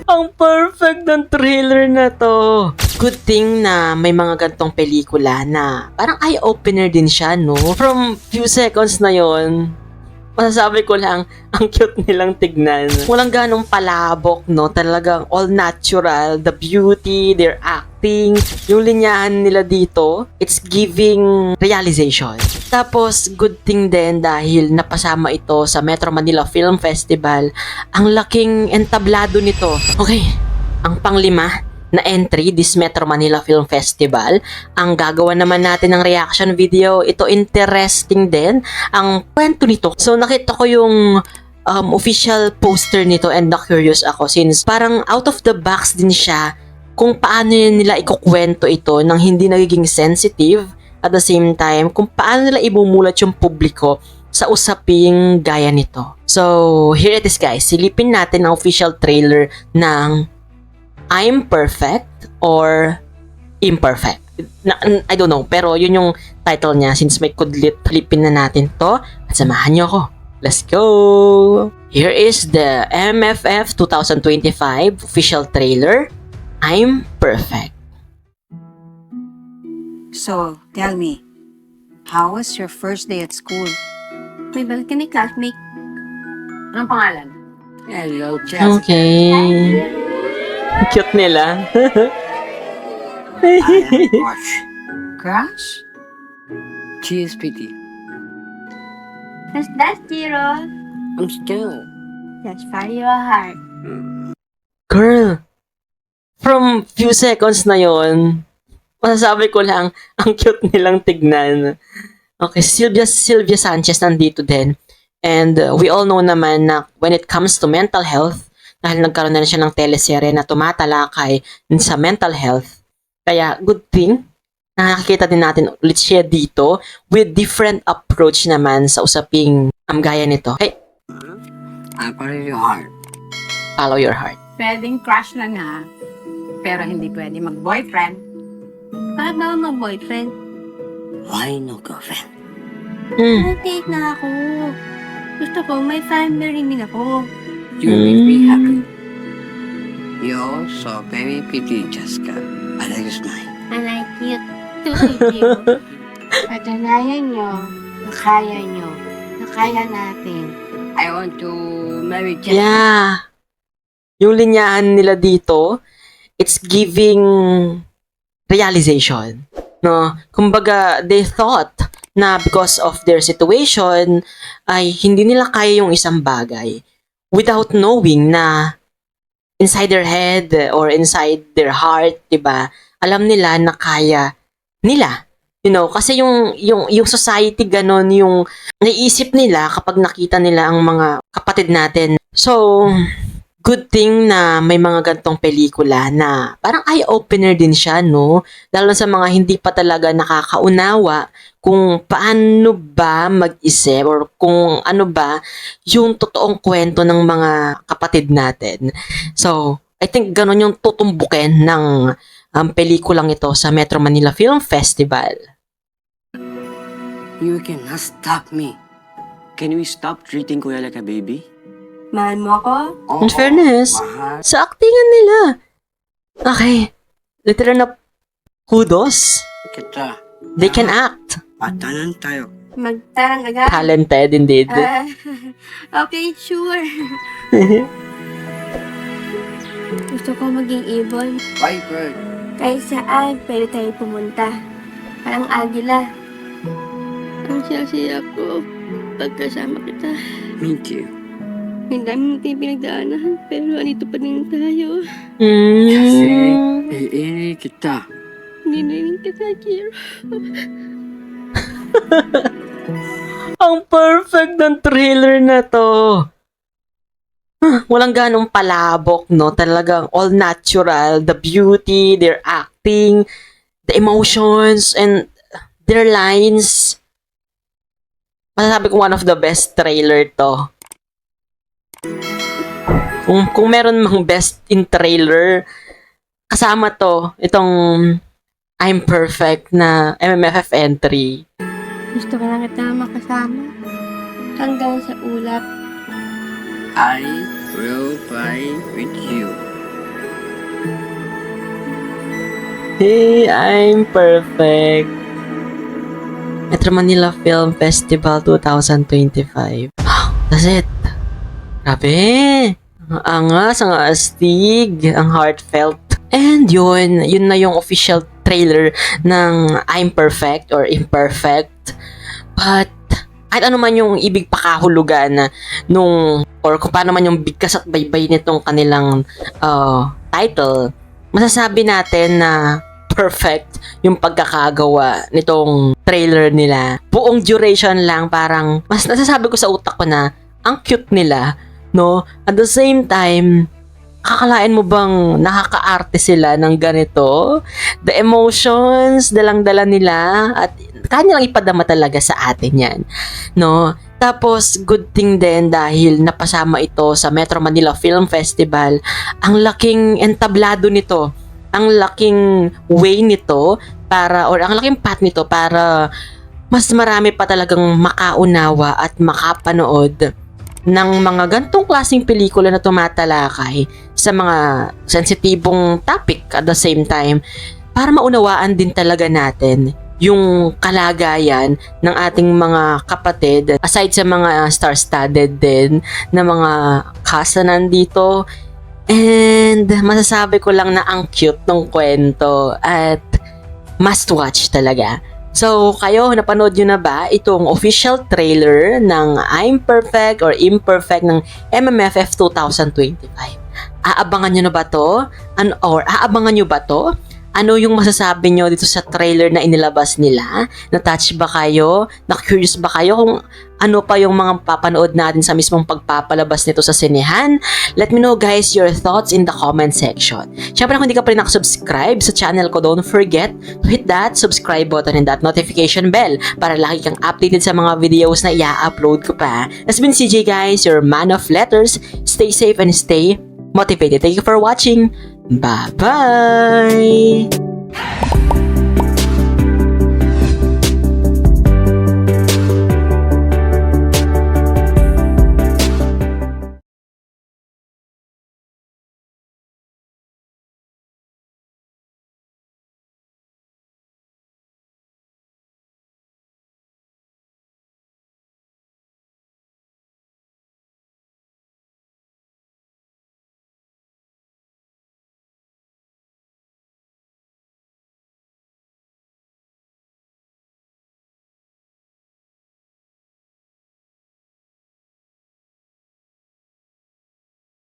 Ang perfect ng trailer na to. Good thing na may mga gantong pelikula na parang eye-opener din siya, no? From few seconds na yon, masasabi ko lang, ang cute nilang tignan. Walang ganong palabok, no? Talagang all natural. The beauty, their acting, yung linyahan nila dito, it's giving realization. Tapos, good thing din dahil napasama ito sa Metro Manila Film Festival. Ang laking entablado nito. Okay, ang panglima na entry, this Metro Manila Film Festival. Ang gagawa naman natin ng reaction video. Ito interesting din ang kwento nito. So nakita ko yung official poster nito and na-curious ako since parang out of the box din siya kung paano nila ikukwento ito nang hindi nagiging sensitive at the same time kung paano nila ibumulat yung publiko sa usaping gaya nito. So here it is guys, silipin natin ang official trailer ng I'm Perfect or Imperfect. I don't know, pero yun yung title niya since may kudlit. Flipin na natin to at samahan niyo ako. Let's go! Here is the MFF 2025 official trailer, I'm Perfect. So, tell me, how was your first day at school? May balcony classmate. Anong pangalan? Hello, Jessica. Okay. Cute nila. Crush? She is pretty. That's Zero. I'm still. That's for your heart. Girl, from few seconds na yon, masasabi ko lang, ang cute nilang tignan. Okay, Sylvia Sanchez nandito din. And we all know naman na when it comes to mental health, dahil nagkaroon na siya ng teleserye na tumatalakay sa mental health. Kaya good thing, nakakita din natin ulit siya dito with different approach naman sa usaping gaya nito. Hey, I follow your heart. follow your heart. Pwedeng crush lang ha, pero hindi pwede mag-boyfriend. Bakit ba mag-boyfriend? Why no girlfriend? Mag-date na ako. Gusto ko, may family rin ako. You make me happy. You're so very pretty, Jessica. I like your smile. I like you too, you. Patunayan nyo na kaya nyo. Na kaya natin. I want to marry Jessica. Yeah. Yung linyahan nila dito, it's giving realization. No? Kumbaga, they thought na because of their situation, ay hindi nila kaya yung isang bagay without knowing na inside their head or inside their heart, 'di ba? Alam nila na kaya nila. You know, kasi yung society ganon yung naiisip nila kapag nakita nila ang mga kapatid natin. So, good thing na may mga gantong pelikula na parang eye-opener din siya, no? Lalo sa mga hindi pa talaga nakakaunawa kung paano ba mag-isip or kung ano ba yung totoong kwento ng mga kapatid natin. So, I think ganon yung tutumbukin ng pelikulang ito sa Metro Manila Film Festival. You cannot stop me. Can we stop treating Kuya like a baby? Mahal mo ako? In fairness, Mahal. sa actingan nila. Okay, literal na kudos. Kita. They can act. Patanan tayo. Magtarang agad? Talented indeed. Okay, sure. Gusto ko maging ibon. Bye, bird. Kahit saan, pwede tayo pumunta. Parang agila. Ang siya ko pagkasama kita. Me too. Ang dami natin pinagdaanan, pero andito pa din tayo. Kasi, iini kita. Hindi na rin kita, Kiro. Ang perfect ng trailer na to. Walang ganong palabok, no? Talagang all natural. The beauty, their acting, the emotions, and their lines. Masasabi ko one of the best trailer to. Kung meron mang best in trailer, kasama to, itong I'm Perfect na MMFF entry. Gusto ko lang kita makasama. Hanggang sa ulap. I will fly with you. Hey, I'm perfect. Metro Manila Film Festival 2025. That's it. Grabe. Ang angas, ang astig, ang heartfelt. And yun na yung official trailer ng I'm Perfect or Imperfect. But, kahit ano man yung ibig pakahulugan nung, or kung paano man yung bigkas at baybay nitong kanilang title, masasabi natin na perfect yung pagkakagawa nitong trailer nila. Buong duration lang, parang mas nasasabi ko sa utak ko na ang cute nila, no? At the same time, kakalain mo bang nakakaarte sila ng ganito? The emotions, dalang-dala nila, at kanya lang ipadama talaga sa atin yan, no? Tapos, good thing din dahil napasama ito sa Metro Manila Film Festival. Ang laking entablado nito, ang laking way nito para, or ang laking path nito para mas marami pa talagang makaunawa at makapanood ng mga gantong klaseng pelikula na tumatalakay sa mga sensitibong topic at the same time para maunawaan din talaga natin yung kalagayan ng ating mga kapatid aside sa mga star-studded din na mga cast na nandito. And masasabi ko lang na ang cute ng kwento at must watch talaga. So, kayo, napanood nyo na ba itong official trailer ng I'm Perfect or Imperfect ng MMFF 2025? Aabangan nyo na ba to? Aabangan nyo ba to? Ano yung masasabi nyo dito sa trailer na inilabas nila? Na-touch ba kayo? Na-curious ba kayo kung ano pa yung mga papanood natin sa mismong pagpapalabas nito sa sinehan? Let me know guys your thoughts in the comment section. Siyempre kung hindi ka pa rin nakasubscribe sa channel ko, don't forget to hit that subscribe button and that notification bell para lagi kang updated sa mga videos na i-upload ko pa. That's been CJ guys, your man of letters. Stay safe and stay motivated. Thank you for watching. Bye-bye!